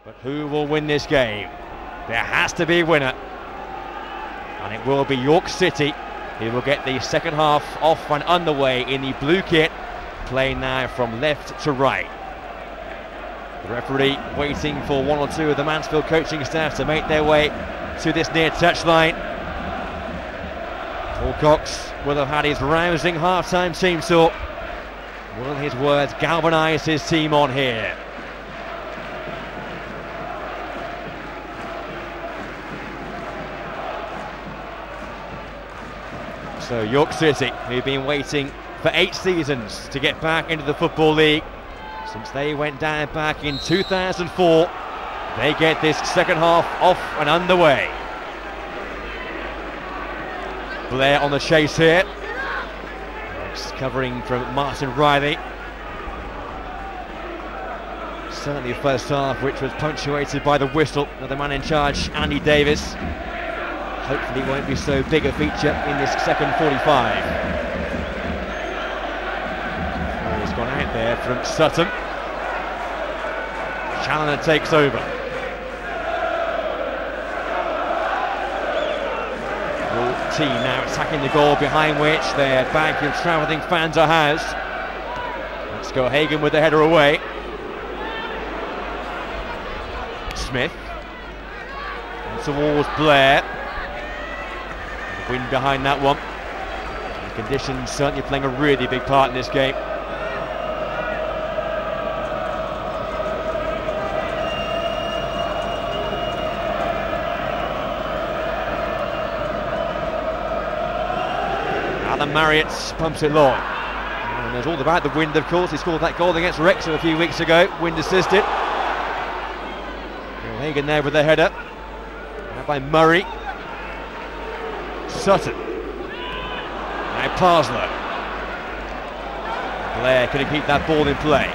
But who will win this game? There has to be a winner. And it will be York City who will get the second half off and underway in the blue kit, playing now from left to right. The referee waiting for one or two of the Mansfield coaching staff to make their way to this near touchline. Paul Cox will have had his rousing half-time team talk. Will his words galvanise his team on here? So York City, who've been waiting for 8 seasons to get back into the Football League, since they went down back in 2004, they get this second half off and underway. Blair on the chase here. Next covering from Martin Riley. Certainly the first half, which was punctuated by the whistle of the man in charge, Andy Davis. Hopefully it won't be so big a feature in this second 45. He's gone out there from Sutton. Challoner takes over. Your team now attacking the goal, behind which their bank of travelling fans are housed. Let's go Hagan with the header away. Smith. And towards Blair. Wind behind that one. The conditions certainly playing a really big part in this game. Alan Marriott pumps it long. And there's all about the wind, of course. He scored that goal against Wrexham a few weeks ago. Wind assisted. Hagan there with the header. Now by Murray. Sutton. Now Parslow. Blair couldn't keep that ball in play.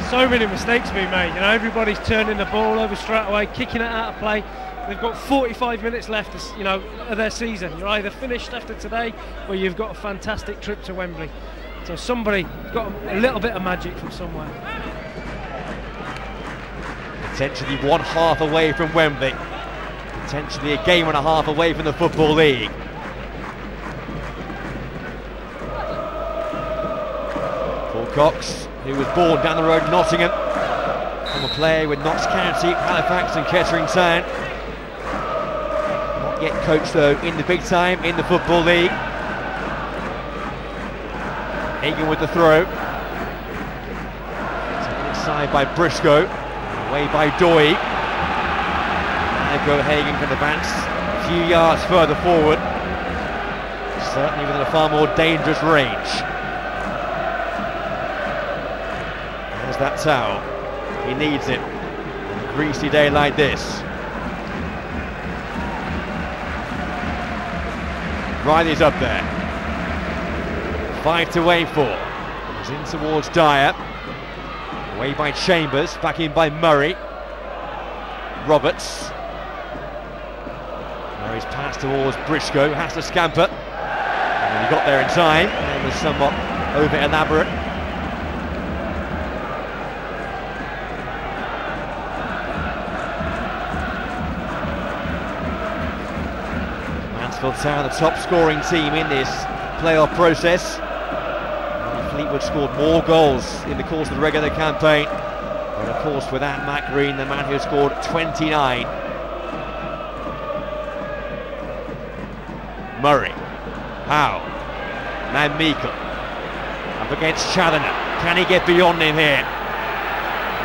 So many mistakes being made. You know, everybody's turning the ball over straight away, kicking it out of play. They've got 45 minutes left, you know, of their season. You're either finished after today, or you've got a fantastic trip to Wembley. So somebody's got a little bit of magic from somewhere. Potentially one half away from Wembley. Potentially a game and a half away from the Football League. Paul Cox, who was born down the road in Nottingham, former player with Notts County, Halifax and Kettering Town. Not yet coached though in the big time in the Football League. Hagan with the throw. Taken inside by Briscoe. Away by Doig. Now go Hagan can advance a few yards further forward. Certainly within a far more dangerous range. There's that towel. He needs it on a greasy day like this. Riley's up there. 5 to aim for. He's in towards Dyer. Away by Chambers, back in by Murray. Roberts. Now he's passed towards Briscoe, has to scamper. And he got there in time, and it was somewhat over elaborate. Mansfield Town, the top scoring team in this playoff process. Fleetwood scored more goals in the course of the regular campaign, but of course without Matt Green, the man who scored 29. Murray, Howe, now Meikle, up against Challoner. Can he get beyond him here?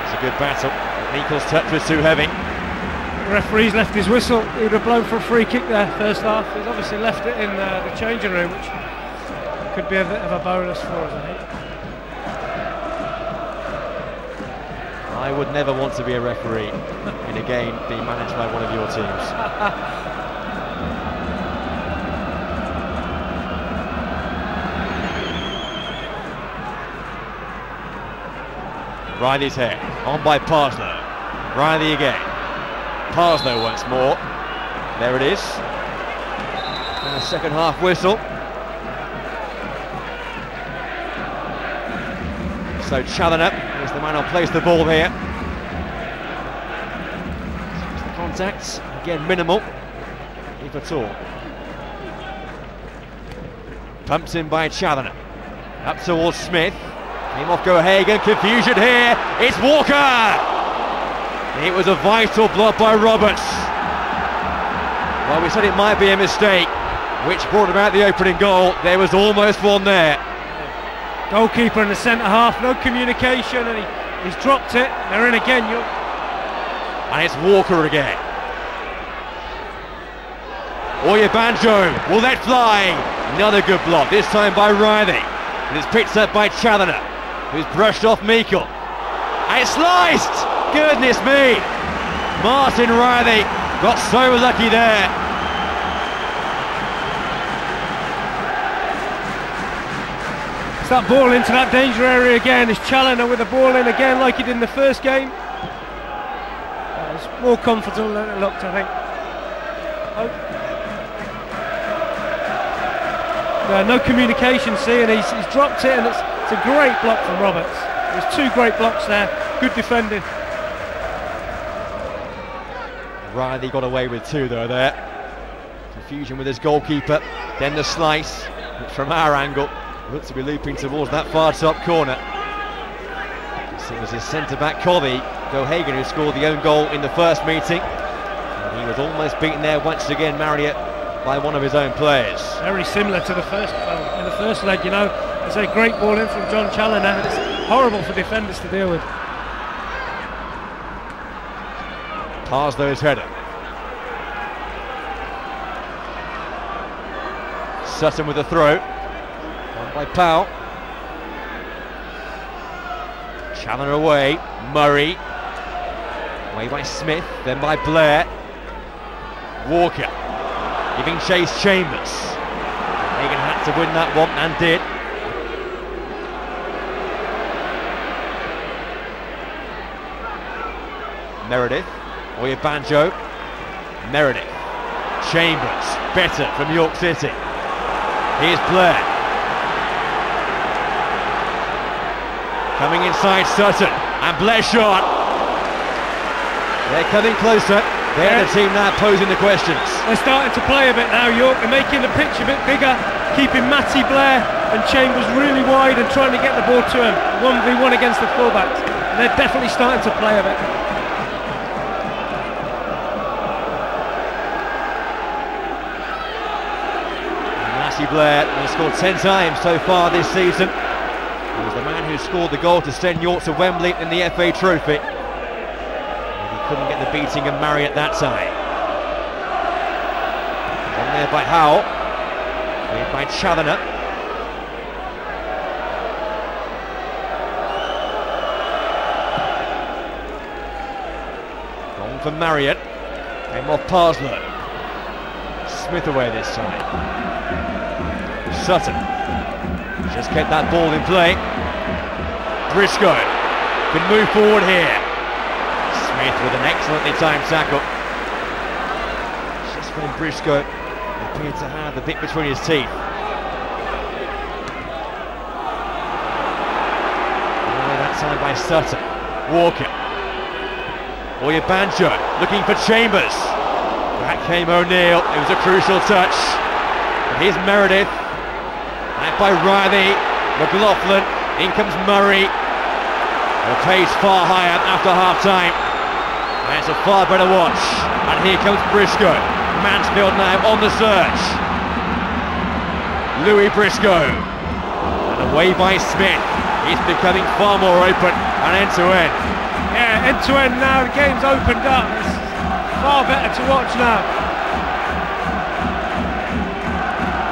It's a good battle. Meikle's touch was too heavy. The referee's left his whistle. He would have blown for a free kick there first half. He's obviously left it in the changing room, which could be a bit of a bonus for us, I think. I would never want to be a referee in a game being managed by one of your teams. Riley's here, on by Parslow. Riley again. Parslow once more. There it is. And a second half whistle. So Challoner is the man who'll place the ball here. Contact, again minimal, if at all. Pumped in by Challoner. Up towards Smith. Came off Gohagan, confusion here. It's Walker! It was a vital block by Roberts. Well, we said it might be a mistake, which brought about the opening goal. There was almost one there. Goalkeeper in the centre half, no communication, and he's dropped it. They're in again. And it's Walker again. Banjo will let fly. Another good block, this time by Riley. And it's picked up by Challoner, who's brushed off Meikle. And it's sliced! Goodness me! Martin Riley got so lucky there. It's that ball into that danger area again. It's Challoner with the ball in again like he did in the first game. It's more comfortable than it looked, I think. No communication, see, and he's dropped it, and it's a great block from Roberts. There's two great blocks there, good defending. Riley got away with two though there. Confusion with his goalkeeper, then the slice, which from our angle looks to be looping towards that far top corner. It was his centre-back colleague, Gohagan, who scored the own goal in the first meeting. And he was almost beaten there once again, Marriott, by one of his own players. Very similar to the first, in the first leg, you know. It's a great ball in from John Challoner. It's horrible for defenders to deal with. Parslow's header. Sutton with a throw. Won by Powell. Challoner away. Murray. Away by Smith, then by Blair. Walker. Giving chase Chambers. Hagan had to win that one and did. Meredith. Banjo. Meredith. Chambers. Better from York City. Here's Blair. Coming inside Sutton. And Blair shot. They're coming closer. They're the team now posing the questions. They're starting to play a bit now, York. They're making the pitch a bit bigger, keeping Matty Blair and Chambers really wide and trying to get the ball to him. 1v1 against the fullbacks. They're definitely starting to play a bit. Matty Blair has scored 10 times so far this season. He was the man who scored the goal to send York to Wembley in the FA Trophy. Couldn't get the beating of Marriott that time. On there by Howell. Made by Challoner. Long for Marriott. Came off Parslow. Smith away this time. Sutton. Just kept that ball in play. Briscoe can move forward here. Smith with an excellently timed tackle. Just when Briscoe appeared to have the bit between his teeth. That time by Sutton. Walker. Banjo looking for Chambers. Back came O'Neill. It was a crucial touch. And here's Meredith. Back by Riley. McLaughlin. In comes Murray. The pace far higher after half time. That's a far better watch. And here comes Briscoe. Mansfield now on the search. Louis Briscoe. And away by Smith. He's becoming far more open and end to end. Yeah, end to end now. The game's opened up. It's far better to watch now.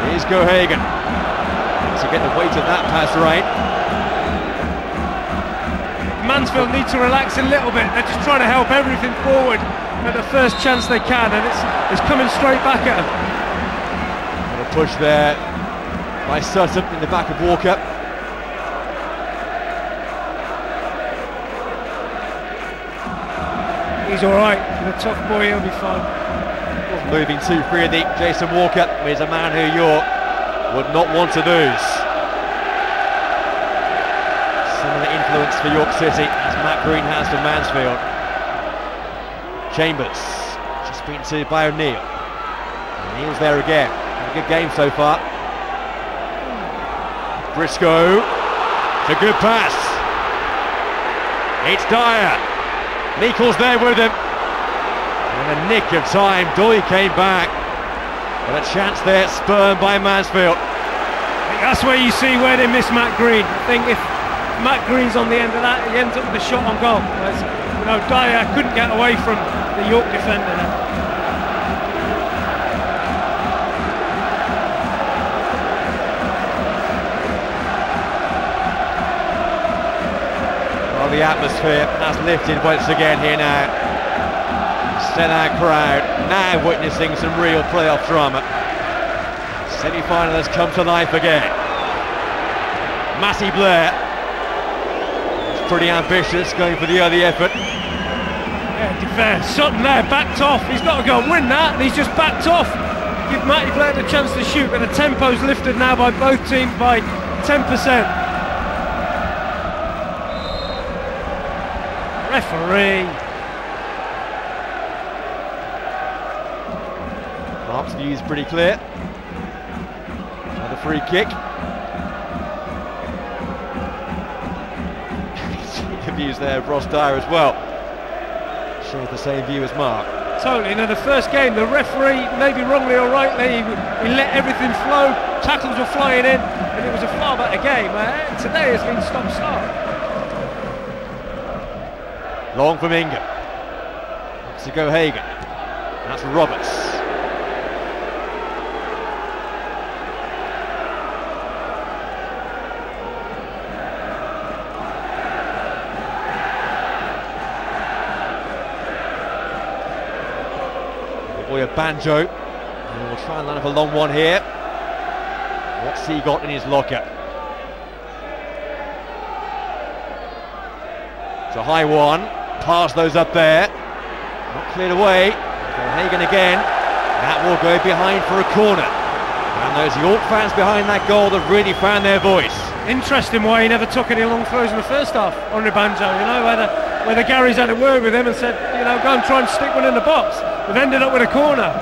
Here's Gohagan. To get the weight of that pass right. Mansfield need to relax a little bit. They're just trying to help everything forward at the first chance they can, and it's coming straight back at them. And a push there by Sutton in the back of Walker. He's all right. He's a tough boy. He'll be fine. Moving too freely, Jason Walker is a man who York would not want to lose. Similar influence for York City as Matt Green has for Mansfield. Chambers Beaten to by O'Neill. O'Neill's there again. Had a good game so far. Briscoe. It's a good pass. It's Dyer. Meikle's there with him. In a nick of time, Doig came back. But a chance there, spurned by Mansfield. I think that's where you see where they miss Matt Green. I think if Matt Green's on the end of that, he ends up with a shot on goal. Whereas, you know, Dyer couldn't get away from the York defender there. Well, the atmosphere has lifted once again here now. Sellout crowd now witnessing some real playoff drama. Semi-finalists come to life again. Matty Blair is pretty ambitious, going for the early effort. Yeah, defence. Sutton there, backed off. He's got to go and win that, and he's just backed off. Give Matty Blair the chance to shoot, but the tempo's lifted now by both teams by 10%. Referee. Mark's view is pretty clear. Another free kick. The views there of Ross Dyer as well. Shares the same view as Mark. Totally. Now the first game, the referee, maybe wrongly or rightly, he let everything flow. Tackles were flying in, and it was a far better game. Today has been stop-start. Long from Ingham. To go Hagan. That's Roberts. Banjo, and we'll try and line up a long one here. What's he got in his locker? It's a high one. Parslow's up there. Not cleared away. Hagan again. That will go behind for a corner. And those York fans behind that goal have really found their voice. Interesting why he never took any long throws in the first half, Henri Banjo, you know, whether Gary's had a word with him and said, you know, go and try and stick one in the box. We've ended up with a corner.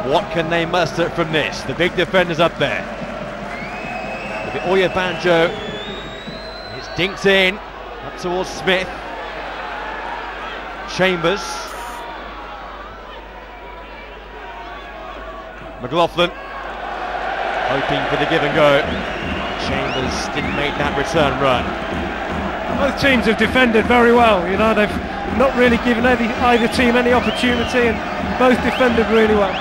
What can they muster from this? The big defenders up there. With the Oya Banjo. It's dinked in. Up towards Smith. Chambers. McLaughlin. Hoping for the give and go. Chambers didn't make that return run. Both teams have defended very well, you know, they've not really given either team any opportunity, and both defended really well.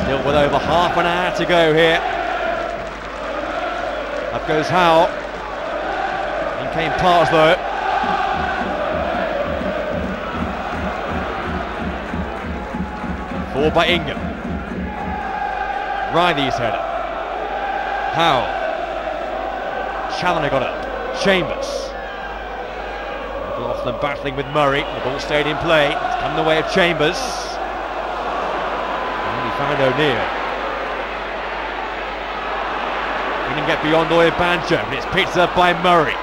Still with over half an hour to go here. Up goes Howell. In came Parslow. Forward by Ingham. Riley's header. Howell. Challoner got it. Chambers. McLaughlin battling with Murray. The ball stayed in play. It's come the way of Chambers. And he found O'Neill. Couldn't get beyond Oya Banjo, but it's picked up by Murray.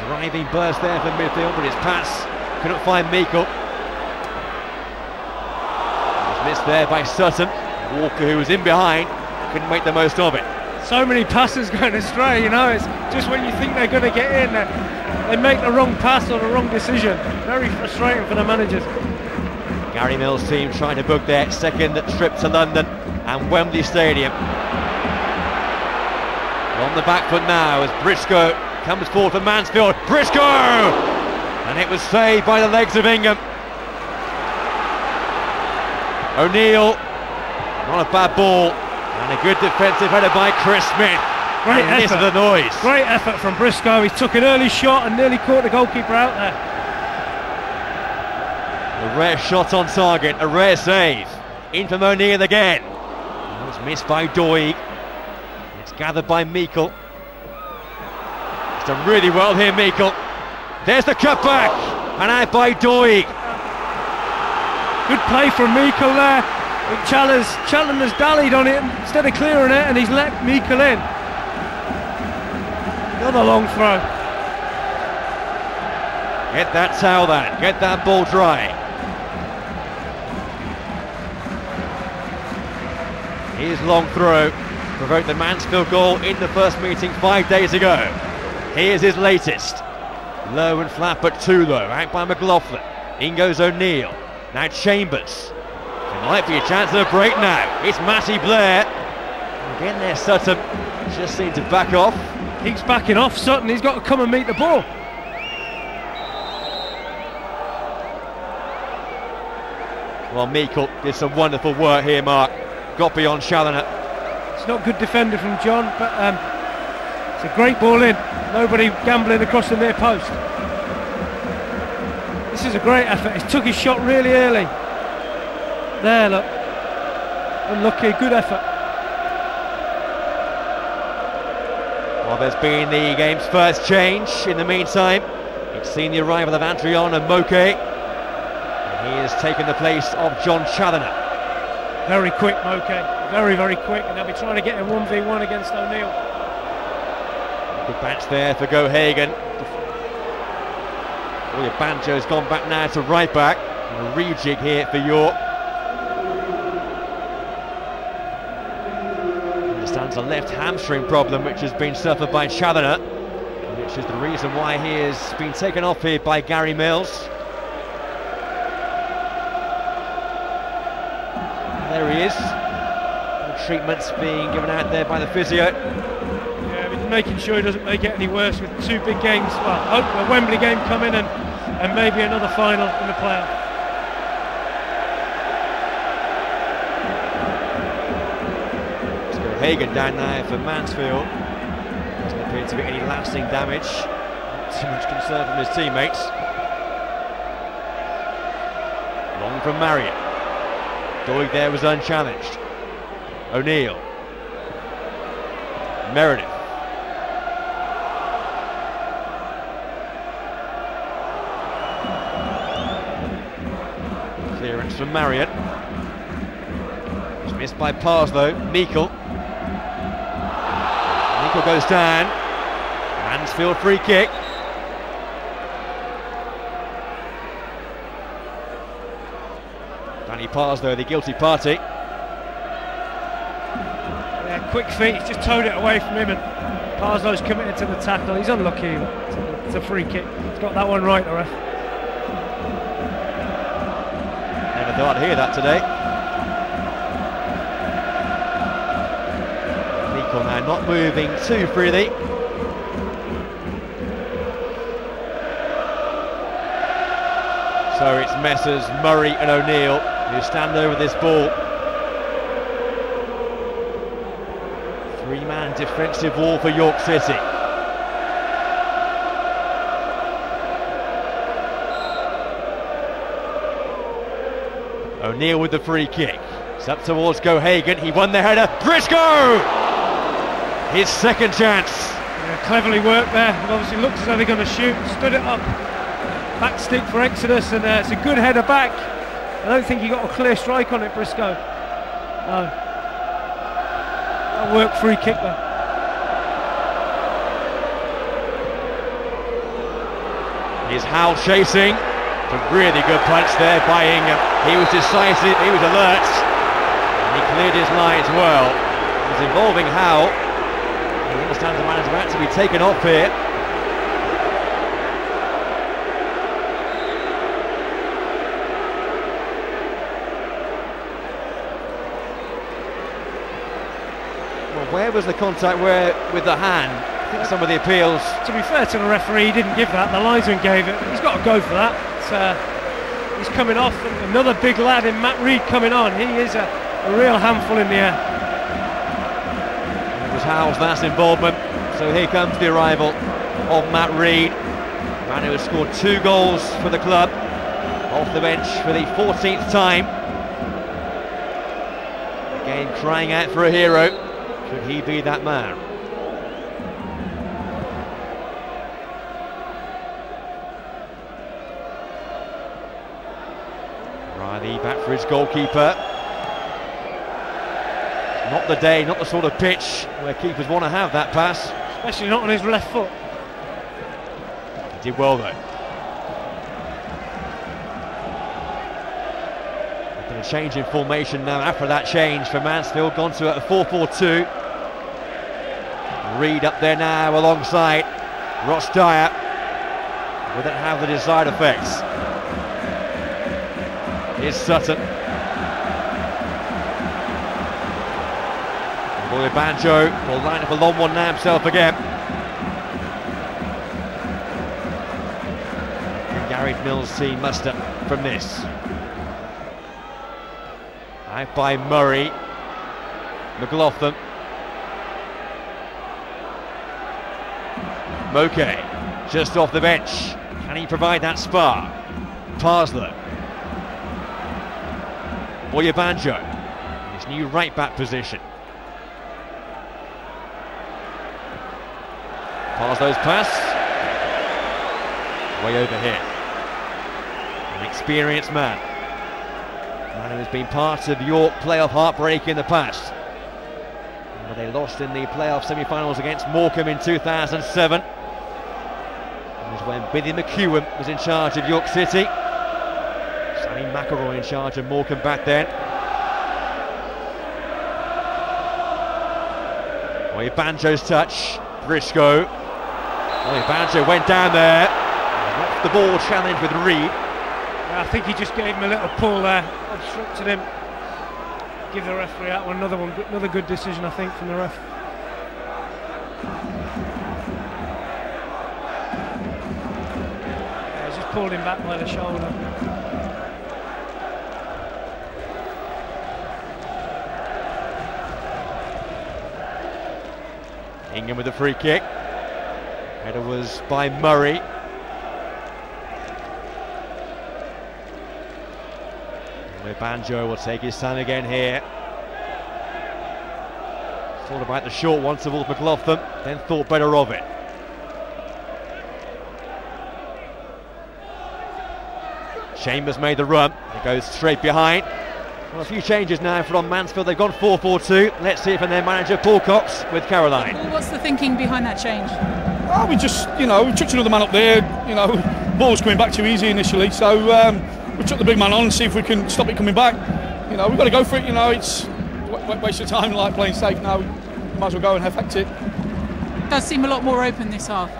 Driving burst there for midfield, but his pass couldn't find Meikle. It was missed there by Sutton. Walker, who was in behind, couldn't make the most of it. So many passes going astray, you know, it's just when you think they're going to get in, they make the wrong pass or the wrong decision. Very frustrating for the managers. Gary Mills' team trying to book their second trip to London and Wembley Stadium. On the back foot now as Briscoe comes forward for Mansfield. Briscoe! And it was saved by the legs of Ingham. O'Neill. Not a bad ball, and a good defensive header by Chris Smith. Great effort. The noise. Great effort from Briscoe. He took an early shot and nearly caught the goalkeeper out there. A rare shot on target, a rare save. In from O'Neill again. It was missed by Doig. It's gathered by Meikle. He's done really well here, Meikle. There's the cutback, and out by Doig. Good play from Meikle there. Challoner's dallied on it instead of clearing it, and he's let Meikle in. Another long throw. Get that towel then, get that ball dry. His long throw provoked the Mansfield goal in the first meeting 5 days ago. Here's his latest. Low and flat but too low, out by McLaughlin. In goes O'Neill. Now Chambers. It might be a chance of a break now. It's Matty Blair. Again there Sutton just seemed to back off. Keeps backing off Sutton, he's got to come and meet the ball. Well, Meikle did some wonderful work here, Mark. Got beyond Challoner. It's not good defender from John, but it's a great ball in. Nobody gambling across the near post. This is a great effort. He took his shot really early. There, look. Unlucky, good effort. Well, there's been the game's first change in the meantime. It's seen the arrival of Andrion and Moke. And he has taken the place of John Challoner. Very quick, Moke. Very, very quick. And they'll be trying to get a 1v1 against O'Neill. Good batch there for Gohagan. Oh, your Banjo's gone back now to right back. And a rejig here for York. Understands a left hamstring problem which has been suffered by Challoner, which is the reason why he has been taken off here by Gary Mills. There he is. Treatments being given out there by the physio. Yeah, he's making sure he doesn't make it any worse with two big games. Well, a Wembley game coming and maybe another final in the playoff. Let's go Hagan down now for Mansfield. Doesn't appear to be any lasting damage. Not too much concern from his teammates. Long from Marriott. Doig there was unchallenged. O'Neill. Meredith. Clearance from Marriott. It's missed by Parslow. Meikle. Meikle goes down. Mansfield free kick. Danny Parslow, the guilty party. Yeah, quick feet, he's just towed it away from him, and Parslow's committed to the tackle. He's unlucky, it's a free kick. He's got that one right, the ref. Never thought I'd hear that today. Meikle now not moving too freely. So it's Messrs Murray and O'Neill who stand over this ball. Three-man defensive wall for York City. O'Neill with the free kick. It's up towards Gohagan. He won the header. Briscoe! His second chance. Yeah, cleverly worked there. It obviously looks as though they're going to shoot. Stood it up. Back stick for Exodus, and it's a good header back. I don't think he got a clear strike on it, Briscoe. No. That worked free kick though. Here's Howell chasing. It's a really good punch there by Ingham. He was decisive, he was alert, and he cleared his lines well. It was involving Howell. He understands the man is about to be taken off here. Where was the contact with the hand? I think some of the appeals... To be fair to the referee, he didn't give that. The linesman gave it. He's got to go for that. He's coming off. And another big lad in Matt Reed coming on. He is a real handful in the air. It was Howell's last involvement. So here comes the arrival of Matt Reed. The man who has scored 2 goals for the club. Off the bench for the 14th time. Again crying out for a hero. Could he be that man? Riley back for his goalkeeper. Not the day, not the sort of pitch where keepers want to have that pass. especially not on his left foot. He did well though. A change in formation now after that change for Mansfield, gone to a 4-4-2. Reed up there now alongside Ross Dyer. Will it have the desired effects? Here's Sutton. Boy Banjo will line up a long one now himself again. And Gary Mills see muster from this. Out by Murray. McLaughlin. Moke just off the bench. Can he provide that spark? Parslow. Banjo. His new right back position. Parslow's pass. Way over here. An experienced man. Man who has been part of York playoff heartbreak in the past. But they lost in the playoff semi-finals against Morecambe in 2007. It was when Billy McEwen was in charge of York City. Sammy McElroy in charge of Morecambe back then. Banjo's touch. Briscoe. Banjo went down there. Off the ball challenge with Reed. I think he just gave him a little pull there, obstructed him. Give the referee that one, another good decision I think from the ref. Yeah, he's just pulled him back by the shoulder. Ingham with a free kick. Header was by Murray. Banjo will take his time again here. Thought about the short one towards McLaughlin, then thought better of it. Chambers made the run. He goes straight behind. Well, a few changes now from Mansfield. They've gone 4-4-2. Let's see from their manager Paul Cox with Caroline. Well, what's the thinking behind that change? Oh, we just, we chucked another man up there. Ball was coming back too easy initially, so we took the big man on and see if we can stop it coming back. We've got to go for it. It's waste of time like playing safe now. Might as well go and affect it. It does seem a lot more open this half.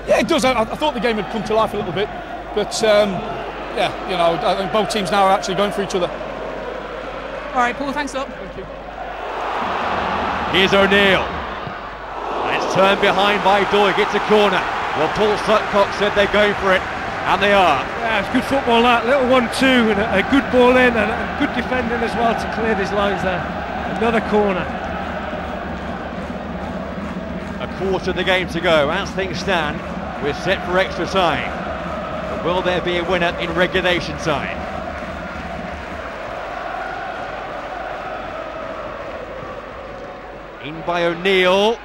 Yeah, it does. I thought the game had come to life a little bit, but I think both teams now are actually going for each other. All right, Paul, thanks a lot. Thank you. Here's O'Neill. It's turned behind by Doig. It's a corner. Well, Paul Sutcock said they're going for it, and they are. Yeah, it's good football that. Little 1-2 and a good ball in and good defending as well to clear these lines there. Another corner. A quarter of the game to go. As things stand, we're set for extra time. But will there be a winner in regulation time? In by O'Neill.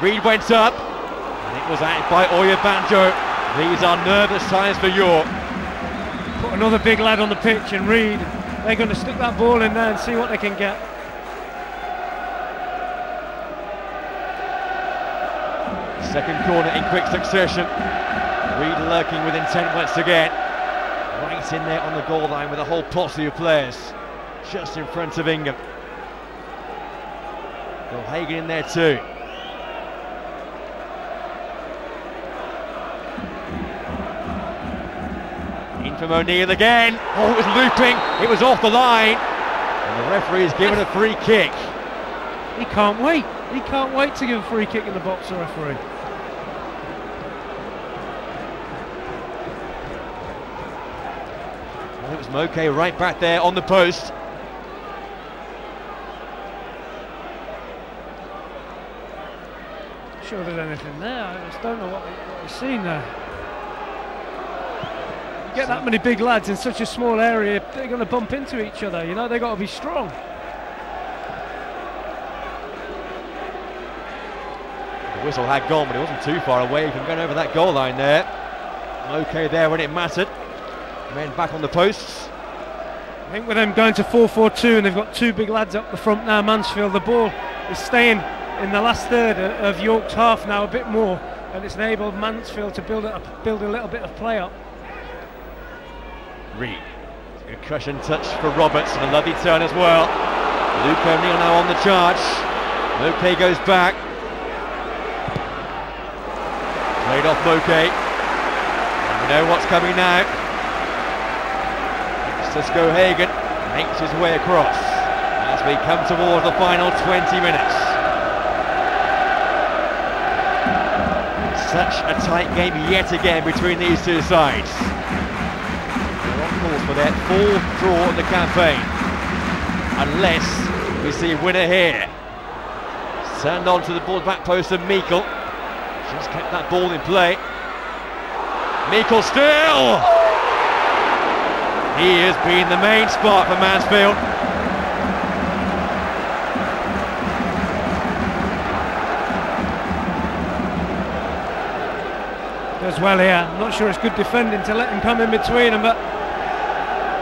Reed went up, and it was out by Banjo. These are nervous times for York. Put another big lad on the pitch, and Reed, they're going to stick that ball in there and see what they can get. Second corner in quick succession. Reed lurking with intent once again. Right in there on the goal line with a whole posse of players just in front of Ingham. Bill Hagan in there too. In from O'Neill again. Oh, it was looping. It was off the line. And the referee's given a free kick. He can't wait. He can't wait to give a free kick in the box, the referee. Well, it was Moke right back there on the post. Sure there's anything there. I just don't know what he's seen there. You get that many big lads in such a small area, they're going to bump into each other. They've got to be strong. The whistle had gone, but it wasn't too far away from going over that goal line there. Okay there when it mattered. Men back on the posts. I think with them going to 4-4-2 and they've got two big lads up the front now, Mansfield, the ball is staying in the last third of York's half now a bit more, and it's enabled Mansfield to build a little bit of play up. Reed, good cushion touch for Roberts, and a lovely turn as well. Luke O'Neill now on the charge. Moke goes back. Played off Moke. And we know what's coming now. Cisco Hagen makes his way across as we come towards the final 20 minutes. Such a tight game yet again between these two sides. They're on course for their fourth draw of the campaign, unless we see a winner here. Turned on to the ball back post of Meikle. Just kept that ball in play. Meikle still! He has been the main spark for Mansfield. Does well here. I'm not sure it's good defending to let him come in between them, but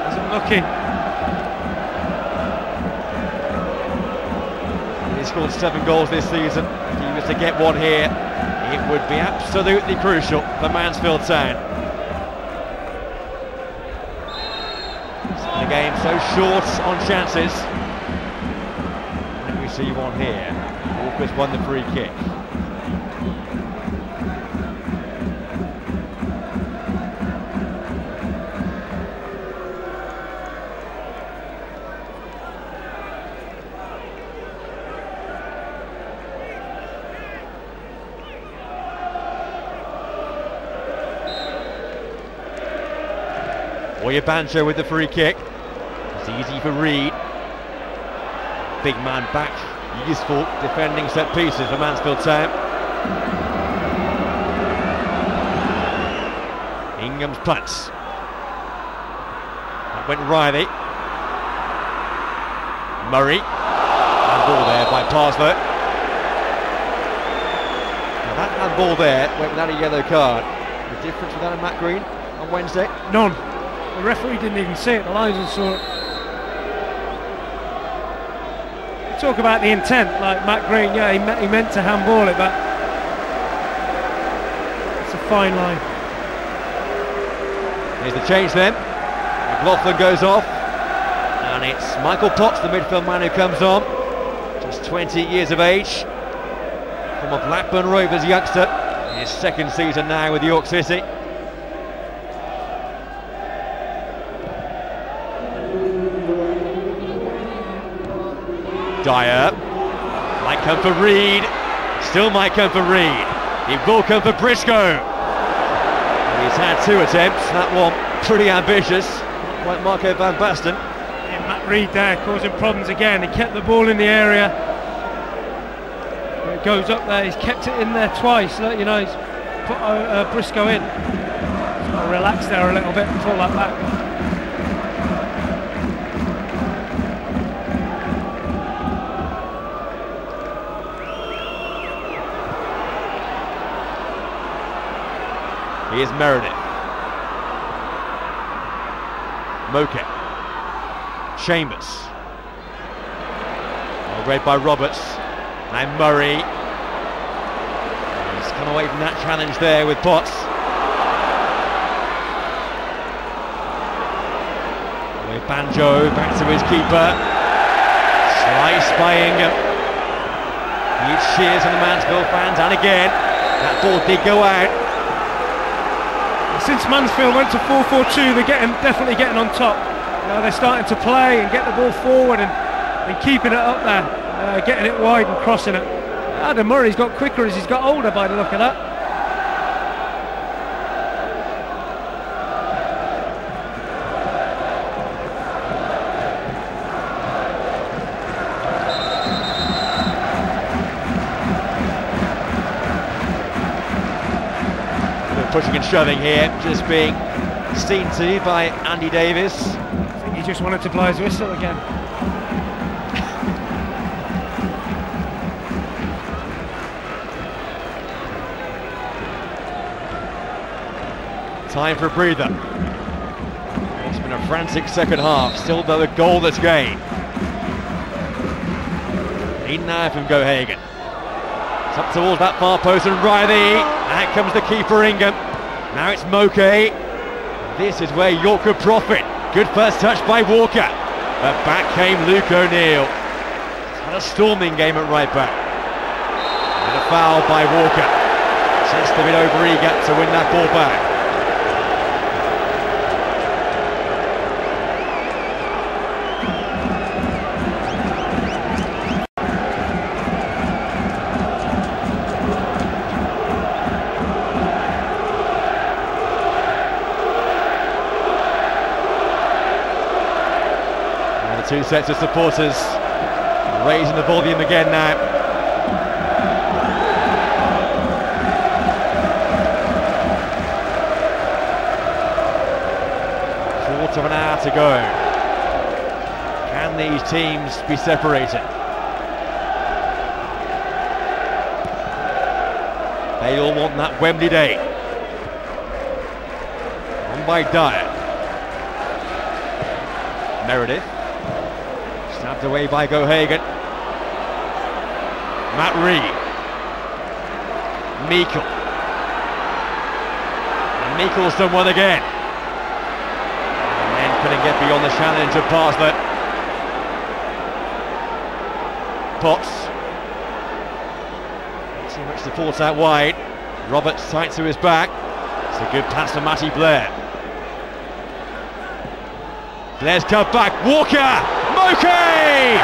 he's unlucky. He's scored 7 goals this season. If he was to get one here, it would be absolutely crucial for Mansfield Town. The game so short on chances. And we see one here. Walker's won the free kick. Oya Banjo with the free kick. It's easy for Reed. Big man back, useful defending set pieces for Mansfield Town. Ingham's punts. That went Riley. Murray. Handball there by Parslow. Now that handball there went without a yellow card. The difference without a Matt Green on Wednesday? None. The referee didn't even see it, the linesman saw it. Talk about the intent, like Matt Green, yeah, he meant to handball it, but it's a fine line. Here's the change then. McLaughlin goes off, and it's Michael Potts, the midfield man, who comes on. Just 20 years of age, from a Blackburn Rovers youngster, in his second season now with York City. Dyer, might come for Reed, still might come for Reed, he will come for Briscoe. He's had 2 attempts, that one pretty ambitious, not quite Marco van Basten. Yeah, Matt Reed there causing problems again. He kept the ball in the area, it goes up there, he's kept it in there twice, look, you know, he's put Briscoe in. He's got to relax there a little bit and pull that back. Here's Meredith. Moke. Chambers. Well read by Roberts. And Murray. He's come away from that challenge there with Potts. With Banjo back to his keeper. Slice by Ingham. Huge cheers from the Mansfield fans, and again, that ball did go out. Since Mansfield went to 4-4-2, they're definitely getting on top. You know, they're starting to play and get the ball forward and keeping it up there, getting it wide and crossing it. Adam Murray's got quicker as he's got older by the look of that. Pushing and shoving here, just being seen to by Andy Davis. I think he just wanted to blow his whistle again. Time for a breather. It's been a frantic second half, still though a goalless game. Lead now from Gohagan. It's up towards that far post and Riley. Out comes the keeper Ingham. Now it's Meikle. This is where York could profit. Good first touch by Walker. But back came Luke O'Neill. He's had a storming game at right back. And a foul by Walker. Just a bit over eager to win that ball back. Two sets of supporters raising the volume again now. Quarter of an hour to go. Can these teams be separated? They all want that Wembley day. On by Dyer. Meredith. Snapped away by Gohagan. Matt Reed. Meikle. And Meikle's done one again. And then couldn't get beyond the challenge of Parslow. Potts. Not too much support out wide. Roberts tight to his back. It's a good pass to Matty Blair. Blair's cut back. Walker! Okay,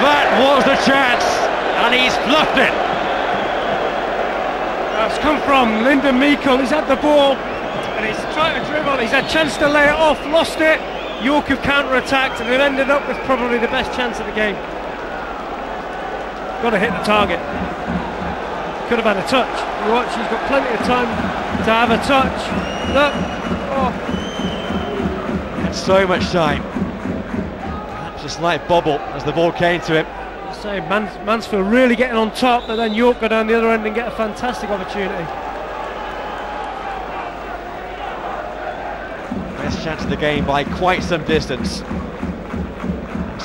that was the chance, and he's fluffed it. That's come from Lindon Meikle. He's had the ball, and he's trying to dribble. He's had a chance to lay it off, lost it. York have counter-attacked, and it ended up with probably the best chance of the game. Got to hit the target. Could have had a touch. You watch, he's got plenty of time to have a touch. Look. Oh. Had so much time. A slight bobble as the ball came to him. So Mansfield really getting on top, but then York go down the other end and get a fantastic opportunity. Best chance of the game by quite some distance.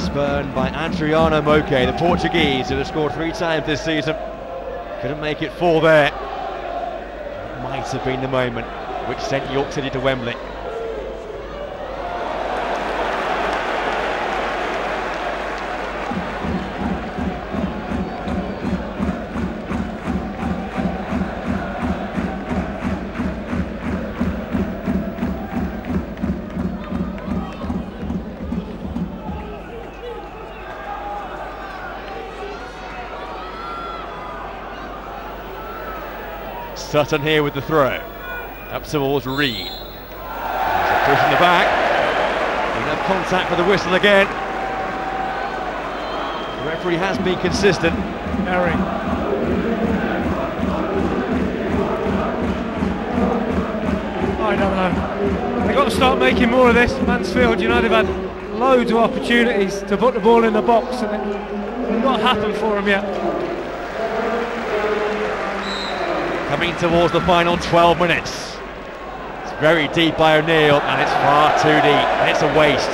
Spurned by Adriano Meikle, the Portuguese, who has scored 3 times this season. Couldn't make it 4 there. It might have been the moment which sent York City to Wembley. Sutton here with the throw. Up towards Reed. There's a push in the back. Enough contact for the whistle again. The referee has been consistent. Harry. I don't know. They've got to start making more of this. Mansfield, you know, they've had loads of opportunities to put the ball in the box, and it's not happened for them yet. Coming towards the final 12 minutes. It's very deep by O'Neill, and it's far too deep, and it's a waste.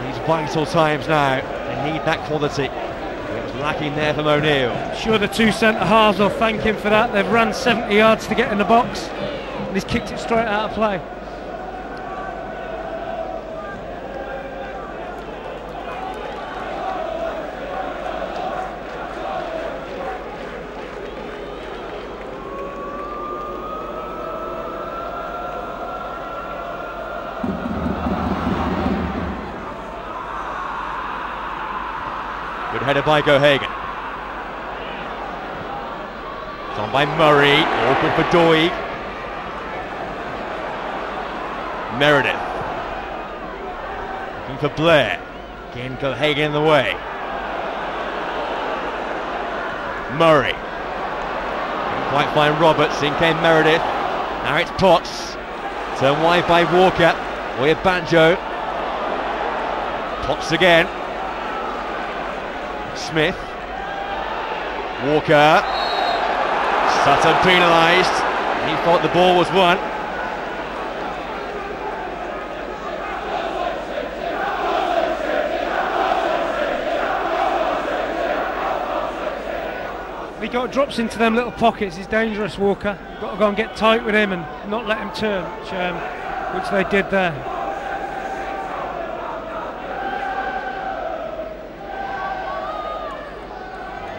These vital times now, they need that quality. It was lacking there from O'Neill. Sure, the 2 centre-halves will thank him for that. They've run 70 yards to get in the box, and he's kicked it straight out of play. Good header by Gohagan. It's on by Murray. Awkward for Doig. Meredith. Looking for Blair. Again, Gohagan in the way. Murray. Didn't quite find Roberts. In came Meredith. Now it's Potts. Turned wide by Walker. Way of Banjo. Potts again. Smith. Walker. Sutton penalised. He thought the ball was won. He drops into them little pockets. He's dangerous, Walker. Got to go and get tight with him and not let him turn, which they did there.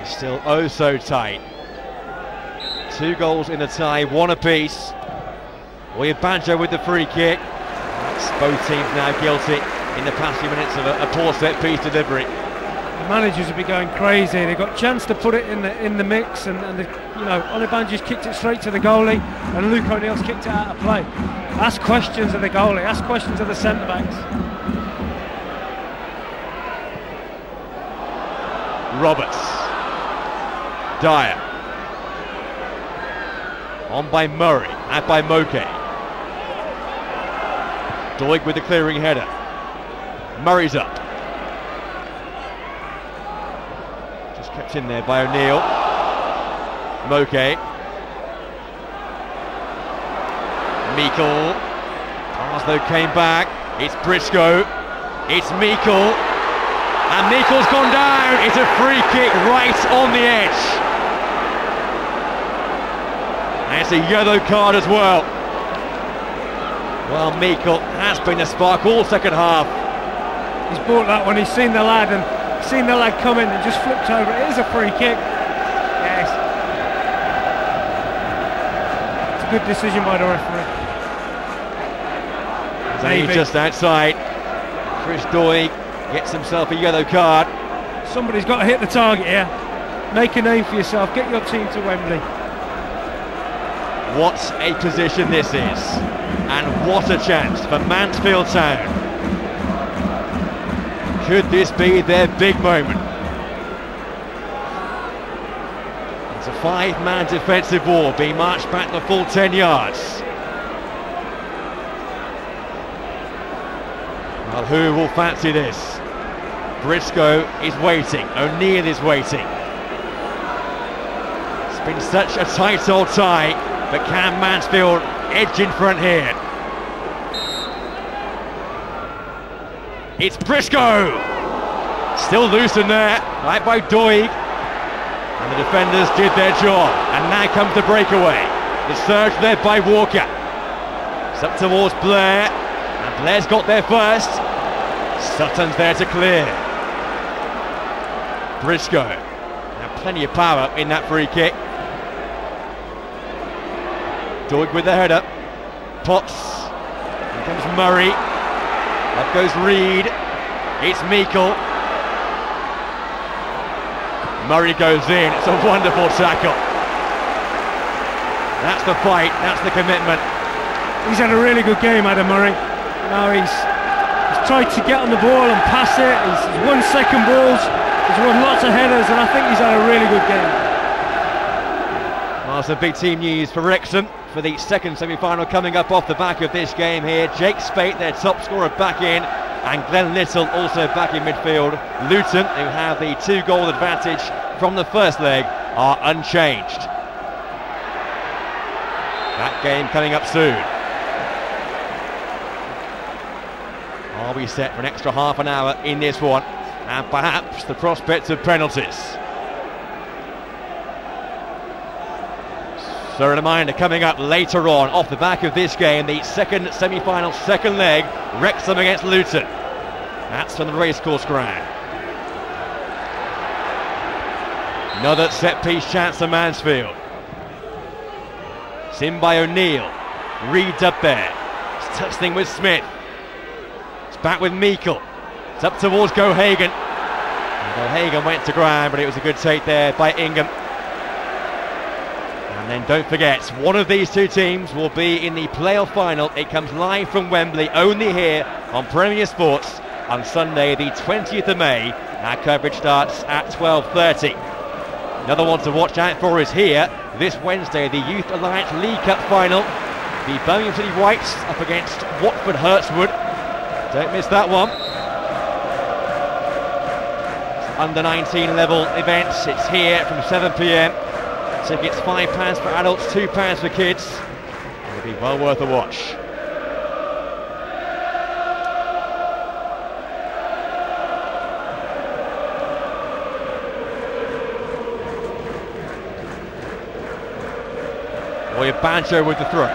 He's still oh so tight. 2 goals in the tie, 1 apiece. Banjo with the free kick. That's both teams now guilty in the past few minutes of a poor set piece delivery. The managers will be going crazy. They got a chance to put it in the mix, and Banjo's kicked it straight to the goalie, and Luke O'Neill's kicked it out of play. Ask questions of the goalie. Ask questions of the centre backs. Roberts. Dyer. On by Murray, out by Moke. Doig with the clearing header. Murray's up. Just kept in there by O'Neill. Moke. Meikle. Parslow came back. It's Briscoe. It's Meikle. And Meikle's gone down. It's a free kick right on the edge. And it's a yellow card as well. Well, Meikle has been a spark all second half. He's bought that one. He's seen the lad come in and just flipped over. It is a free kick. Yes. It's a good decision by the referee. He's just outside. Chris Doig gets himself a yellow card. Somebody's got to hit the target here. Make a name for yourself. Get your team to Wembley. What a position this is, and what a chance for Mansfield Town. Could this be their big moment? It's a 5-man defensive wall being marched back the full 10 yards. Well, who will fancy this? Briscoe is waiting, O'Neill is waiting. It's been such a tight old tie, but can Mansfield edge in front here? It's Briscoe! Still loose in there, right by Doig. And the defenders did their job, and now comes the breakaway. The surge led by Walker. It's up towards Blair, and Blair's got there first. Sutton's there to clear. Briscoe, now plenty of power in that free kick. Doig with the header. Potts. Here comes Murray. Up goes Reed. It's Meikle. Murray goes in. It's a wonderful tackle. That's the fight. That's the commitment. He's had a really good game, Adam Murray. He's tried to get on the ball and pass it. He's won second balls. He's won lots of headers, and I think he's had a really good game. Well, some big team news for Wrexham for the second semi-final coming up off the back of this game here. Jake Spate, their top scorer, back in, and Glenn Little also back in midfield. Luton, who have the 2-goal advantage from the first leg, are unchanged. That game coming up soon. Are we set for an extra half an hour in this one, and perhaps the prospect of penalties? So a reminder coming up later on off the back of this game, the second semi-final, second leg, Wrexham against Luton. That's from the racecourse ground. Another set-piece chance for Mansfield. It's in by O'Neill. Reed's up there. It's tussling with Smith. It's back with Meikle. It's up towards Gohagan. Gohagan went to ground, but it was a good take there by Ingham. And then don't forget, one of these two teams will be in the playoff final. It comes live from Wembley, only here on Premier Sports on Sunday the 20th of May. Our coverage starts at 12:30. Another one to watch out for is here this Wednesday, the Youth Alliance League Cup final. The Birmingham City Whites up against Watford Hurtswood. Don't miss that one. It's under 19 level events. It's here from 7 p.m. Tickets £5 for adults, £2 for kids. It'll be well worth a watch. Banjo with the throw.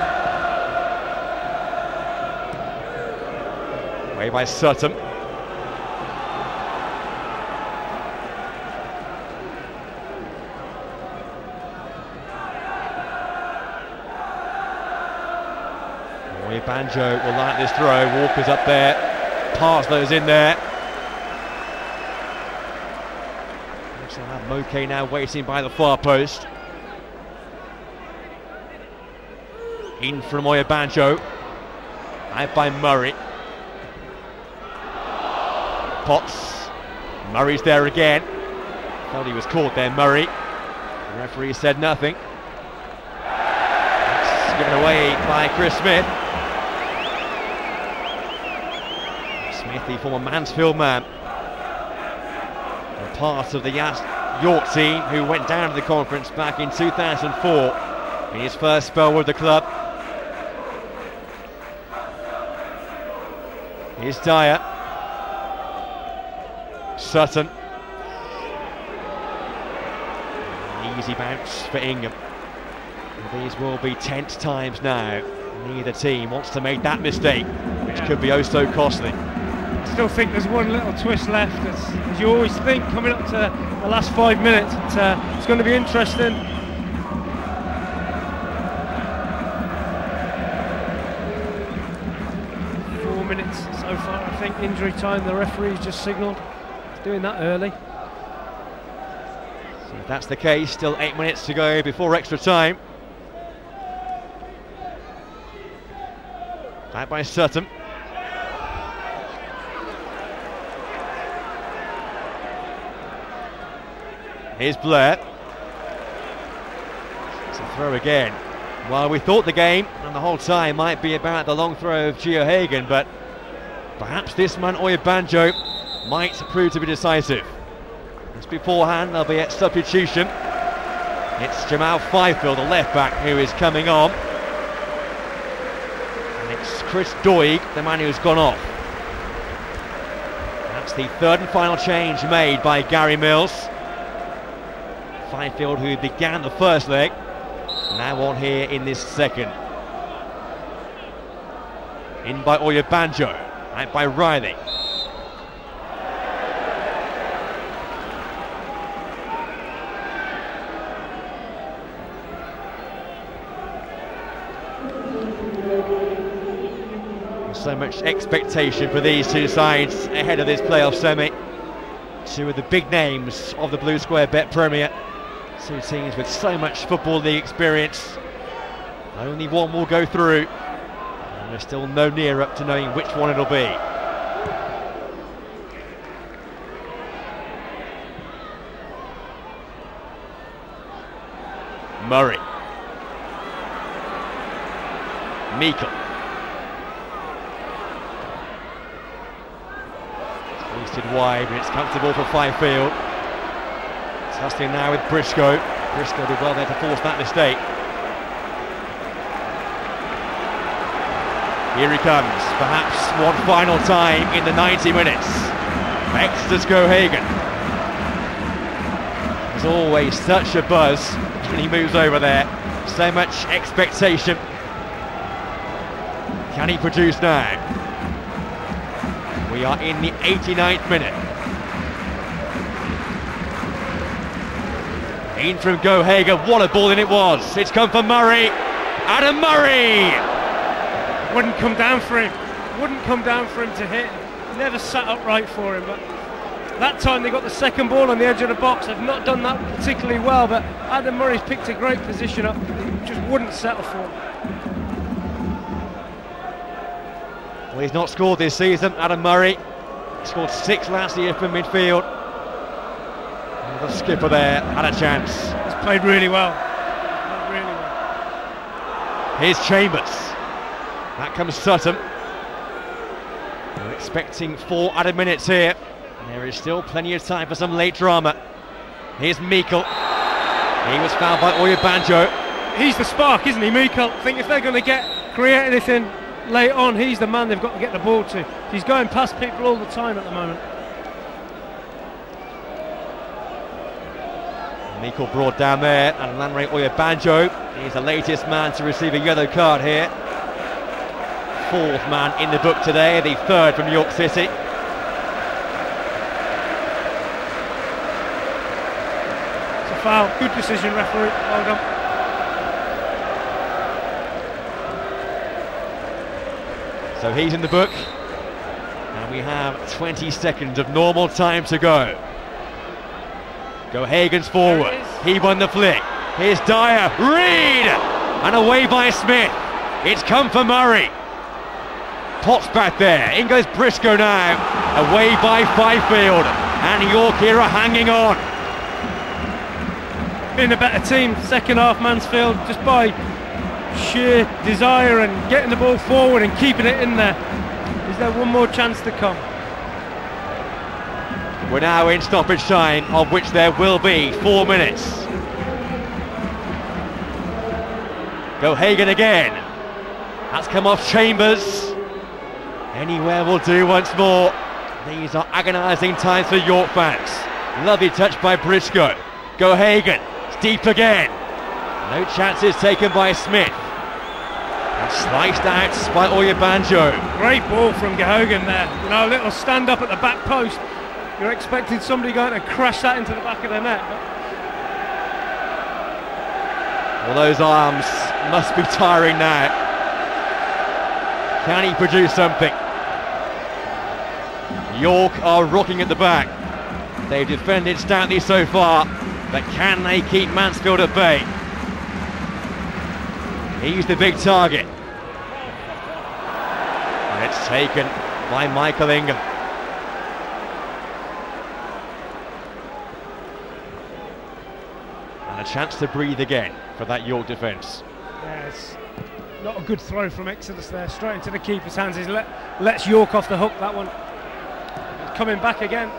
Away by Sutton. Banjo will like this throw. Walker's up there. Parslow's in there. Looks like Moke now waiting by the far post. In from Banjo. Out by Murray. Potts. Murray's there again. Thought he was caught there, Murray. The referee said nothing. It's given away by Chris Smith. Smith, the former Mansfield man, a part of the York team who went down to the conference back in 2004 in his first spell with the club. Here's Dyer. Sutton. An easy bounce for Ingham. And these will be tense times now. Neither team wants to make that mistake, which could be oh so costly. I still think there's one little twist left, as you always think coming up to the last 5 minutes. It's going to be interesting. So far, I think injury time. The referee's just signalled. He's doing that early. So if that's the case, still 8 minutes to go before extra time. Out by Sutton. Here's Blair. It's a throw again. Well, we thought the game and the whole time might be about the long throw of Gio Hagan, but perhaps this man, Banjo, might prove to be decisive. Just beforehand, they'll be at substitution. It's Jamal Fifield, the left back, who is coming on. And it's Chris Doig, the man who's gone off. That's the third and final change made by Gary Mills. Fifield, who began the first leg, now on here in this second. In by Banjo, out by Riley. So much expectation for these two sides ahead of this playoff semi. Two of the big names of the Blue Square Bet Premier. Two teams with so much Football League experience. Only one will go through, and we're still no nearer to knowing which one it'll be. Murray. Meikle. Boosted wide, but it's comfortable for Fifield. Tussling now with Briscoe. Briscoe did well there to force that mistake. Here he comes, perhaps one final time in the 90 minutes. Exeter's Go Hagan. There's always such a buzz when he moves over there. So much expectation. Can he produce now? We are in the 89th minute. In from Go Hagan, what a ball it was. It's come for Murray. Adam Murray! Wouldn't come down for him. Wouldn't come down for him to hit. Never sat upright for him, but that time they got the second ball on the edge of the box. They've not done that particularly well, but Adam Murray's picked a great position up. He just wouldn't settle for him. Well, he's not scored this season, Adam Murray. He scored 6 last year from midfield. And the skipper there had a chance. He's played really well. Played really well. Here's Chambers. That comes Sutton. We're expecting 4 added minutes here. And there is still plenty of time for some late drama. Here's Meikle. He was fouled by Banjo. He's the spark, isn't he, Meikle? I think if they're going to create anything late on, he's the man they've got to get the ball to. He's going past people all the time at the moment. Meikle brought down there, and Lanre Oyebanjo is the latest man to receive a yellow card here. Fourth man in the book today, the third from York City. It's a foul. Good decision, referee. Well done. So he's in the book, and we have 20 seconds of normal time to go. Hagen's forward. He won the flick. Here's Dyer. Reed! And away by Smith. It's come for Murray. Potts back there. In goes Briscoe now. Away by Fifield. And York here are hanging on. Been a better team, second half Mansfield, just by sheer desire and getting the ball forward and keeping it in there. Is there one more chance to come? We're now in stoppage time, of which there will be 4 minutes. Hagen again. That's come off Chambers. Anywhere will do once more. These are agonising times for York fans. Lovely touch by Briscoe. Hagen. It's deep again. No chances taken by Smith. And sliced out by Oyebanjo. Great ball from Gehogen there. You know, a little stand up at the back post. You're expecting somebody going to crash that into the back of the net. Well, those arms must be tiring now. Can he produce something? York are rocking at the back. They've defended stoutly so far, but can they keep Mansfield at bay? He's the big target. And it's taken by Michael Ingham. And a chance to breathe again for that York defence. Yeah, it's not a good throw from Exodus there, straight into the keeper's hands. He's lets York off the hook, that one. He's coming back again.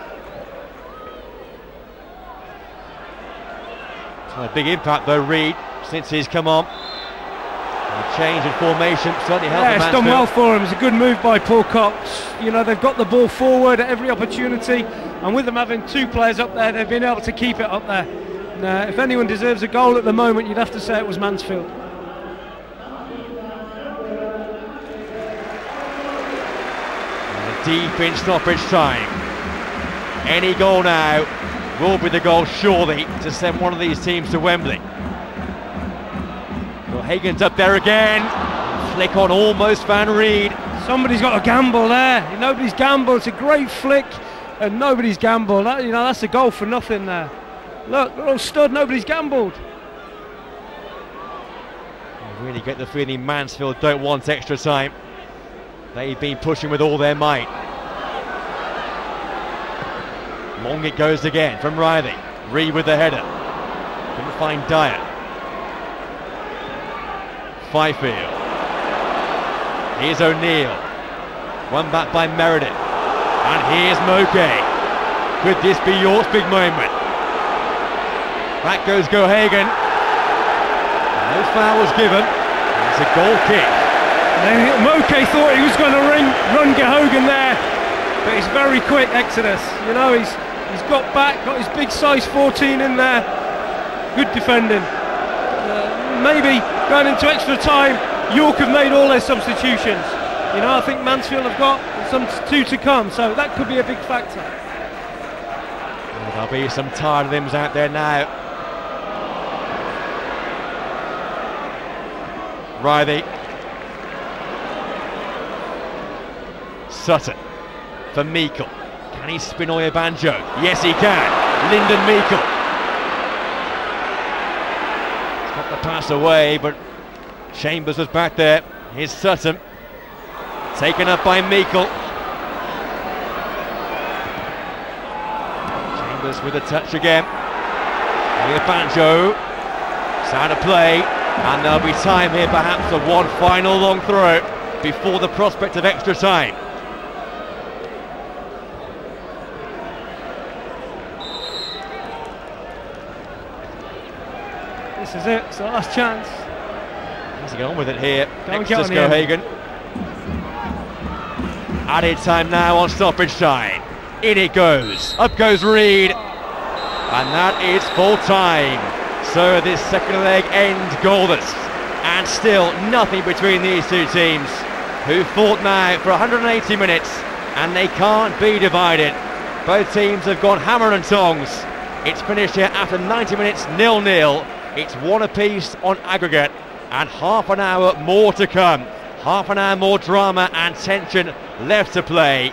It's had a big impact though, Reed, since he's come on. And a change in formation certainly helped Yeah, it's done well for him. It's a good move by Paul Cox. You know, they've got the ball forward at every opportunity, and with them having two players up there, they've been able to keep it up there. And, if anyone deserves a goal at the moment, you'd have to say it was Mansfield. Deep in stoppage time. Any goal now will be the goal surely to send one of these teams to Wembley. Well, Hagen's up there again. Flick on almost Van Reed. Somebody's got to gamble there. Nobody's gambled. It's a great flick and nobody's gambled. That, that's a goal for nothing there. Look, they're all stood, nobody's gambled. I really get the feeling Mansfield don't want extra time. They've been pushing with all their might. Long it goes again from Riley. Reed with the header. Couldn't find Dyer. Fifield. Here's O'Neill. One back by Meredith. And here's Moke. Could this be York's big moment? Back goes Hagen. No foul was given. It's a goal kick. Moke thought he was going to run Gehogen there, but he's very quick, Exodus. He's got back, got his big size 14 in there. Good defending. Maybe going into extra time, York have made all their substitutions. I think Mansfield have got some two to come, so that could be a big factor. Well, there'll be some tired limbs out there now. Riley. Sutton for Meikle. Can he spin Oyebanjo? Yes, he can. Lindon Meikle. He's got the pass away, but Chambers was back there. Here's Sutton. Taken up by Meikle. Chambers with a touch again. Oyebanjo. It's out of play. And there'll be time here perhaps for one final long throw before the prospect of extra time. This is it, it's the last chance. He's going on with it here. Exodus Hagen. Added time now on stoppage time. In it goes. Up goes Reed. And that is full time. So this second leg ends goalless. And still nothing between these two teams, who fought now for 180 minutes, and they can't be divided. Both teams have gone hammer and tongs. It's finished here after 90 minutes 0-0. It's one apiece on aggregate, and half an hour more to come. Half an hour more drama and tension left to play.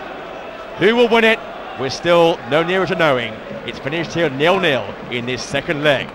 Who will win it? We're still no nearer to knowing. It's finished here 0-0 in this second leg.